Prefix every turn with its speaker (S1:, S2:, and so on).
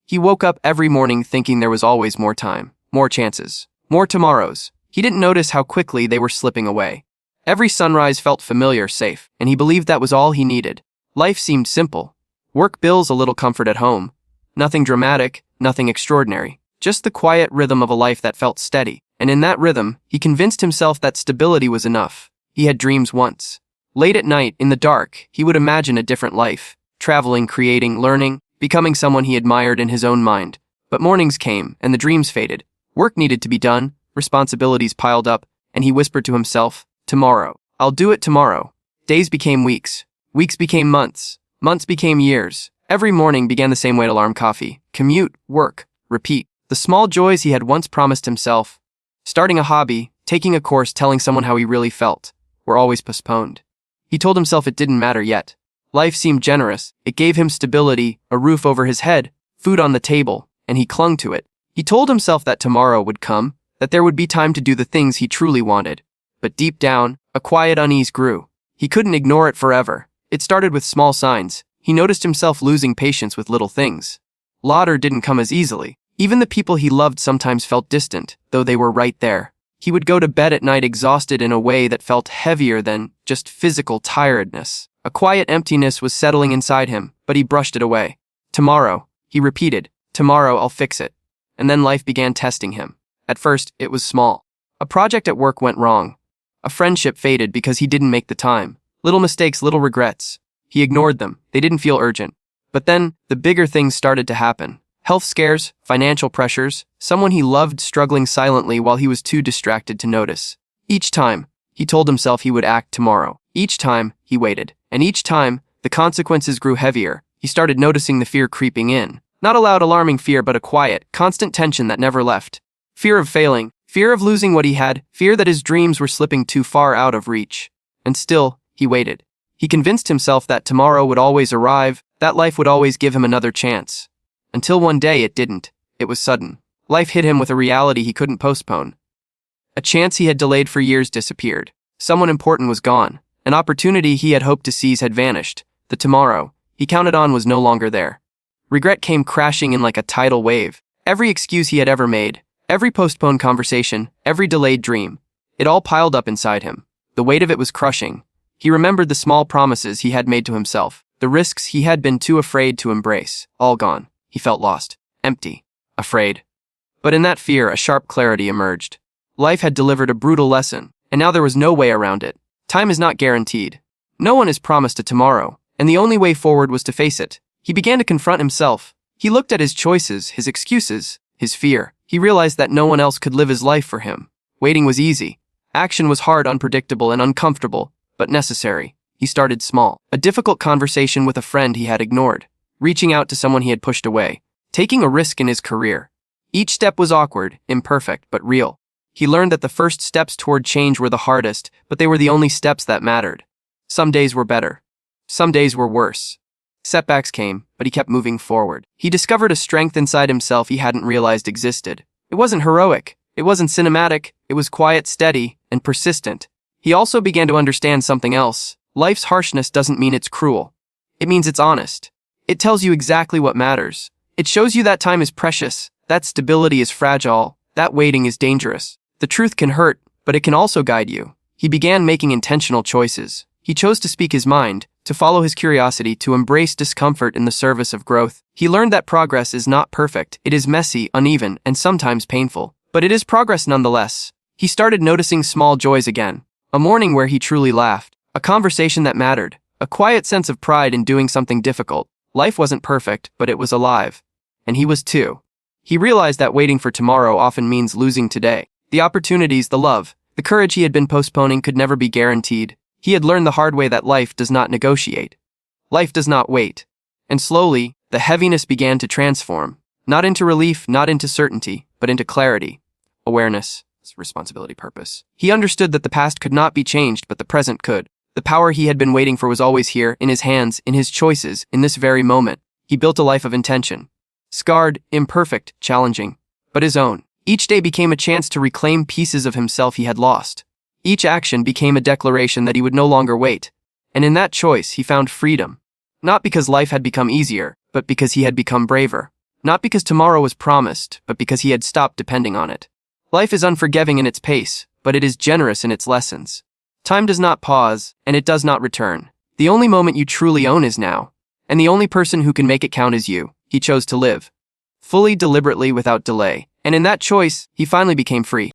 S1: He woke up every morning thinking there was always more time, more chances, more tomorrows. He didn't notice how quickly they were slipping away. Every sunrise felt familiar, safe, and he believed that was all he needed. Life seemed simple. Work, bills, a little comfort at home. Nothing dramatic, nothing extraordinary. Just the quiet rhythm of a life that felt steady. And in that rhythm, he convinced himself that stability was enough. He had dreams once. Late at night, in the dark, he would imagine a different life. Traveling, creating, learning, becoming someone he admired in his own mind. But mornings came, and the dreams faded. Work needed to be done, responsibilities piled up, and he whispered to himself, "Tomorrow. I'll do it tomorrow." Days became weeks. Weeks became months. Months became years. Every morning began the same way: alarm, coffee, commute, work, repeat. The small joys he had once promised himself, starting a hobby, taking a course, telling someone how he really felt, were always postponed. He told himself it didn't matter yet. Life seemed generous. It gave him stability, a roof over his head, food on the table, and he clung to it. He told himself that tomorrow would come, that there would be time to do the things he truly wanted. But deep down, a quiet unease grew. He couldn't ignore it forever. It started with small signs. He noticed himself losing patience with little things. Laughter didn't come as easily. Even the people he loved sometimes felt distant, though they were right there. He would go to bed at night exhausted in a way that felt heavier than just physical tiredness. A quiet emptiness was settling inside him, but he brushed it away. Tomorrow, he repeated, tomorrow I'll fix it. And then life began testing him. At first, it was small. A project at work went wrong. A friendship faded because he didn't make the time. Little mistakes, little regrets. He ignored them. They didn't feel urgent. But then, the bigger things started to happen. Health scares, financial pressures, someone he loved struggling silently while he was too distracted to notice. Each time, he told himself he would act tomorrow. Each time, he waited. And each time, the consequences grew heavier. He started noticing the fear creeping in. Not a loud, alarming fear, but a quiet, constant tension that never left. Fear of failing, fear of losing what he had, fear that his dreams were slipping too far out of reach. And still, he waited. He convinced himself that tomorrow would always arrive, that life would always give him another chance. Until one day it didn't. It was sudden. Life hit him with a reality he couldn't postpone. A chance he had delayed for years disappeared. Someone important was gone. An opportunity he had hoped to seize had vanished. The tomorrow he counted on was no longer there. Regret came crashing in like a tidal wave. Every excuse he had ever made, every postponed conversation, every delayed dream, it all piled up inside him. The weight of it was crushing. He remembered the small promises he had made to himself, the risks he had been too afraid to embrace, all gone. He felt lost, empty, afraid. But in that fear, a sharp clarity emerged. Life had delivered a brutal lesson, and now there was no way around it. Time is not guaranteed. No one is promised a tomorrow, and the only way forward was to face it. He began to confront himself. He looked at his choices, his excuses, his fear. He realized that no one else could live his life for him. Waiting was easy. Action was hard, unpredictable, and uncomfortable, but necessary. He started small. A difficult conversation with a friend he had ignored. Reaching out to someone he had pushed away. Taking a risk in his career. Each step was awkward, imperfect, but real. He learned that the first steps toward change were the hardest, but they were the only steps that mattered. Some days were better. Some days were worse. Setbacks came, but he kept moving forward. He discovered a strength inside himself he hadn't realized existed. It wasn't heroic. It wasn't cinematic. It was quiet, steady, and persistent. He also began to understand something else. Life's harshness doesn't mean it's cruel. It means it's honest. It tells you exactly what matters. It shows you that time is precious, that stability is fragile, that waiting is dangerous. The truth can hurt, but it can also guide you. He began making intentional choices. He chose to speak his mind, to follow his curiosity, to embrace discomfort in the service of growth. He learned that progress is not perfect. It is messy, uneven, and sometimes painful. But it is progress nonetheless. He started noticing small joys again. A morning where he truly laughed. A conversation that mattered. A quiet sense of pride in doing something difficult. Life wasn't perfect, but it was alive. And he was too. He realized that waiting for tomorrow often means losing today. The opportunities, the love, the courage he had been postponing could never be guaranteed. He had learned the hard way that life does not negotiate. Life does not wait. And slowly, the heaviness began to transform. Not into relief, not into certainty, but into clarity, awareness, responsibility, purpose. He understood that the past could not be changed, but the present could. The power he had been waiting for was always here, in his hands, in his choices, in this very moment. He built a life of intention. Scarred, imperfect, challenging, but his own. Each day became a chance to reclaim pieces of himself he had lost. Each action became a declaration that he would no longer wait. And in that choice, he found freedom. Not because life had become easier, but because he had become braver. Not because tomorrow was promised, but because he had stopped depending on it. Life is unforgiving in its pace, but it is generous in its lessons. Time does not pause, and it does not return. The only moment you truly own is now. And the only person who can make it count is you. He chose to live fully, deliberately, without delay. And in that choice, he finally became free.